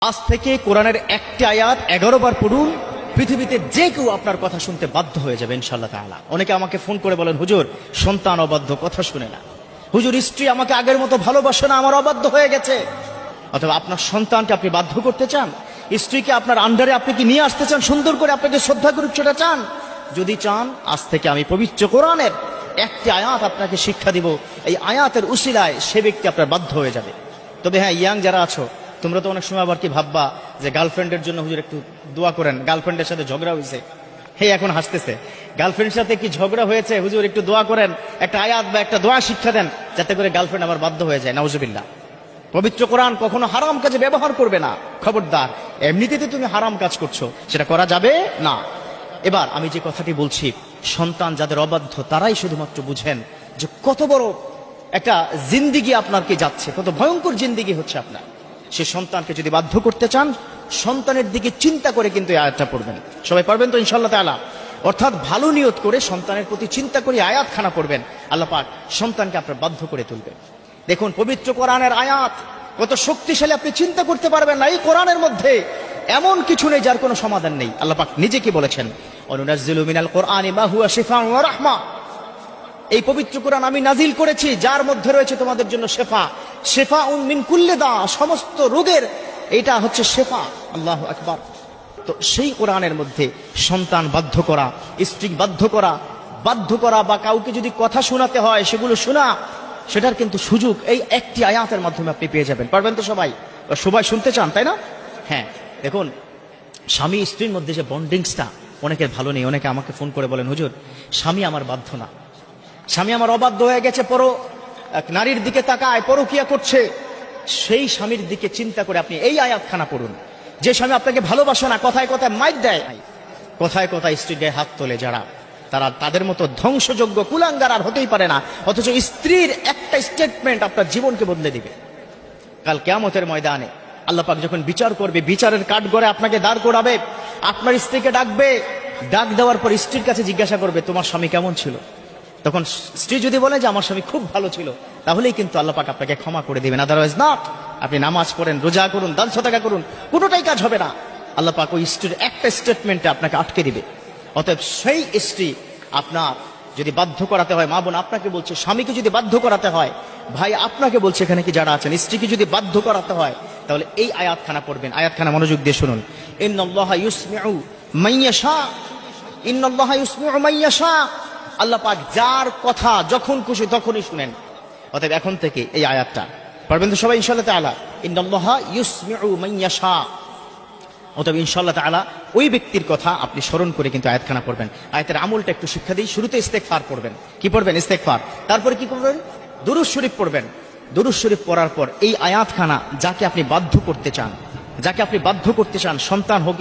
আজ থেকে কোরআনের একটি আয়াত 11 বার পড়ুন, পৃথিবীতে যে কেউ আপনার কথা শুনতে বাধ্য হয়ে যাবে ইনশাআল্লাহ তাআলা। অনেকে আমাকে ফোন করে বলেন, হুজুর সন্তান অবাধ্য, কথা শুনে না। হুজুর স্ত্রী আমাকে আগের মতো ভালোবাসে না, আমার অবাধ্য হয়ে গেছে। অথবা আপনার সন্তানকে আপনি বাধ্য করতে চান, স্ত্রীকে আপনার আন্ডারে আপনি কি নিয়ে আসতে চান, সুন্দর করে আপনাকে শ্রদ্ধা করুক সেটা চান? যদি চান, আজ থেকে আমি পবিত্র কোরআনের একটি আয়াত আপনাকে শিক্ষা দিব, এই আয়াতের উসিলায় সে ব্যক্তি আপনার বাধ্য হয়ে যাবে। তবে হ্যাঁ, ইয়াং যারা আছো, তোমরা তো অনেক সময় আবার কি ভাববা যে গার্লফ্রেন্ডের জন্য হুজুর একটু দোয়া করেন, গার্লফ্রেন্ডের সাথে ঝগড়া হয়েছে। হে, এখন হাসতেছে, গার্লফ্রেন্ডের সাথে কি ঝগড়া হয়েছে, হুজুর একটু দোয়া করেন, একটা আয়াত বা একটা দোয়া শিক্ষা দেন যাতে করে গার্লফ্রেন্ড আবার বাধ্য হয়ে যায়। নাউজুবিল্লাহ। পবিত্র কোরআন কখনো হারাম কাজে ব্যবহার করবে না, খবরদার। এমনিতে তুমি হারাম কাজ করছো, সেটা করা যাবে না। এবার আমি যে কথাটি বলছি, সন্তান যাদের অবাধ্য তারাই শুধুমাত্র বুঝেন যে কত বড় একটা জিন্দিগি আপনার কি যাচ্ছে, কত ভয়ঙ্কর জিন্দিগি হচ্ছে আপনার। সে সন্তানকে যদি বাধ্য করতে চান, সন্তানের দিকে চিন্তা করে কিন্তু এই আয়াতটা পড়বেন। সবাই পারবেন তো ইনশাআল্লাহ তাআলা? অর্থাৎ ভালো নিয়ত করে সন্তানের প্রতি চিন্তা করে আয়াতখানা পড়বেন, আল্লাহ পাক সন্তানকে আপনার বাধ্য করে তুলবেন। দেখুন পবিত্র কোরআনের আয়াত কত শক্তিশালী, আপনি চিন্তা করতে পারবেন না। এই কোরআনের মধ্যে এমন কিছু নেই যার কোনো সমাধান নেই। আল্লাহ পাক নিজে কি বলেছেন, অনুনাজ্জিলু মিনাল কোরআনি মা হুয়া শিফাউন ওয়া রাহমা। এই পবিত্র কোরআন আমি নাজিল করেছি যার মধ্যে রয়েছে তোমাদের জন্য শেফা, শেফাউন মিন কুল্লি দা, সমস্ত রোগের এটা হচ্ছে শেফা। আল্লাহু আকবার। তো সেই কোরআনের মধ্যে সন্তান বাধ্য করা, স্ত্রী বাধ্য করা বা কাউকে যদি কথা শোনাতে হয় সেগুলো শোনা, সেটার কিন্তু সুযোগ এই একটি আয়াতের মাধ্যমে আপনি পেয়ে যাবেন। পারবেন তো সবাই? সবাই শুনতে চান, তাই না? হ্যাঁ, দেখুন স্বামী স্ত্রীর মধ্যে যে বন্ডিংসটা অনেকের ভালো নেই। অনেকে আমাকে ফোন করে বলেন, হুজুর স্বামী আমার বাধ্য না, স্বামী আমার অবাধ্য হয়ে গেছে, এক নারীর দিকে তাকায়, পরকিয়া করছে। সেই স্বামীর দিকে চিন্তা করে আপনি এই আয়াতখানা পড়ুন। যে স্বামী আপনাকে ভালোবাসে না, কথায় কথায় মাইর দেয়, কথায় কথায় স্ত্রীর গায়ে হাত তোলে, যারা তাদের মতো ধ্বংসযোগ্য কুলাঙ্গার আর হতেই পারে না। অথচ স্ত্রীর একটা স্টেটমেন্ট আপনার জীবনকে বদলে দিবে। কাল কিয়ামতের ময়দানে আল্লাহ পাক যখন বিচার করবে, বিচারের কাঠগড়ে আপনাকে দাঁড় করাবে, আপনার স্ত্রীকে ডাকবে, ডাক দেওয়ার পর স্ত্রীর কাছে জিজ্ঞাসা করবে, তোমার স্বামী কেমন ছিল? তখন স্ত্রী যদি বলে যে আমার স্বামী খুব ভালো ছিল, তাহলেই কিন্তু আল্লাহ পাক আপনাকে ক্ষমা করে দিবেন। আদারওয়াইজ না। আপনি নামাজ পড়েন, রোজা করুন, দান সাদাকা করুন, কোনোটাই কাজ হবে না। আল্লাহ পাক ওই স্ত্রীর একটা স্টেটমেন্টে আপনাকে আটকে দিবে। অতএব সেই স্ত্রী আপনার যদি বাধ্য করাতে হয়, মা বোন আপনাকে বলছে, স্বামীকে যদি বাধ্য করাতে হয়, ভাই আপনাকে বলছে, এখানে কি যারা আছেন, স্ত্রীকে যদি বাধ্য করাতে হয়, তাহলে এই আয়াতখানা পড়বেন। আয়াতখানা মনোযোগ দিয়ে শুনুন। ইন্নাল্লাহা ইউসমিউ মান ইয়াশা, ইন্নাল্লাহা ইউসমিউ মান ইয়াশা। আল্লাহ পাক যার কথা যখন খুশি তখনই শুনেন। অতএব এখন থেকে এই আয়াতটা পারবেন তো সবাই ইনশাআল্লাহ তাআলা? ইন্নাল্লাহা ইউসমিউ মান ইয়াশা। অতএব ইনশাআল্লাহ তাআলা ওই ব্যক্তির কথা আপনি স্মরণ করে কিন্তু আয়াতখানা পড়বেন। আয়াতের আমলটা একটু শিক্ষা দিই। শুরুতে ইস্তেগফার পড়বেন। কি পড়বেন? ইস্তেগফার। তারপরে কি করবেন? দুরূদ শরীফ পড়বেন। দুরূদ শরীফ পড়ার পর এই আয়াতখানা যাকে আপনি বাধ্য করতে চান, সন্তান হোক